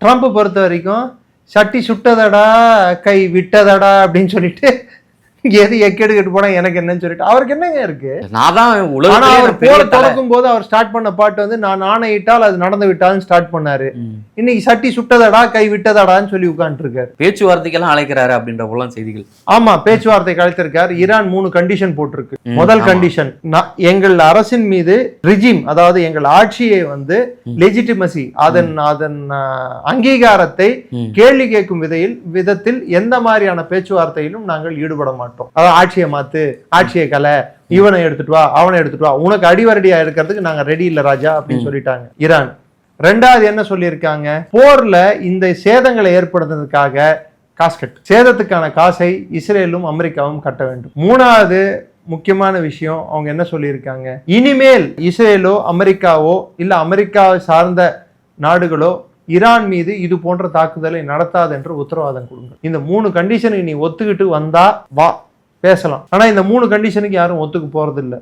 Trump பொறுத்த வரைக்கும் சட்டி சுட்டதடா கை விட்டதடா அப்படின்னு சொல்லிட்டு எது எக்கெடு கெட்டு போனா எனக்கு என்னன்னு சொல்லிட்டு அவருக்கு என்னங்க இருக்கு. நான் தான் ஆனா அவர் போற தொடக்கும் போது அவர் ஸ்டார்ட் பண்ண பாட்டு வந்து நான் ஆணையிட்டால் அது நடந்து விட்டாலும் ஸ்டார்ட் பண்ணாரு. இன்னைக்கு சட்டி சுட்டதடா கை விட்டதடான்னு சொல்லி உட்கார்ந்து இருக்காரு. பேச்சுவார்த்தைக்கெல்லாம் அழைக்கிறாரு அப்படின்ற போலாம் செய்திகள். ஆமா, பேச்சுவார்த்தைக்கு அழைத்திருக்காரு. ஈரான் 3 கண்டிஷன் போட்டிருக்கு. முதல் கண்டிஷன், எங்கள் அரசின் மீது ரிஜிம், அதாவது எங்கள் ஆட்சியை வந்து லெஜிட்டிமசி, அதன் அங்கீகாரத்தை கேள்வி கேட்கும் விதத்தில் எந்த மாதிரியான பேச்சுவார்த்தையிலும் நாங்கள் ஈடுபட மாட்டோம். அதாவது ஆட்சியை மாத்து, ஆட்சியை கலை, இவனை எடுத்துட்டு வா, அவனை எடுத்துட்டு வா, உனக்கு அடிவரடியா இருக்கிறதுக்கு நாங்க ரெடி இல்ல ராஜா அப்படின்னு சொல்லிட்டாங்க ஈரான். ரெண்டாவது என்ன சொல்லியிருக்காங்க, போர்ல இந்த சேதங்களை ஏற்படுத்துறதுக்காக காஸ்கட், சேதத்துக்கான காசை இஸ்ரேலும் அமெரிக்காவும் கட்ட வேண்டும். மூணாவது முக்கியமான விஷயம், அவங்க என்ன சொல்லியிருக்காங்க, இனிமேல் இஸ்ரேலோ அமெரிக்காவோ இல்ல அமெரிக்காவை சார்ந்த நாடுகளோ ஈரான் மீது இது போன்ற தாக்குதலை நடத்தாது என்று உத்தரவாதம் கொடுங்க. இந்த 3 கண்டிஷனுக்கு நீ ஒத்துக்கிட்டு வந்தா வா பேசலாம். ஆனா இந்த 3 கண்டிஷனுக்கு யாரும் ஒத்துக்கு போறது இல்லை.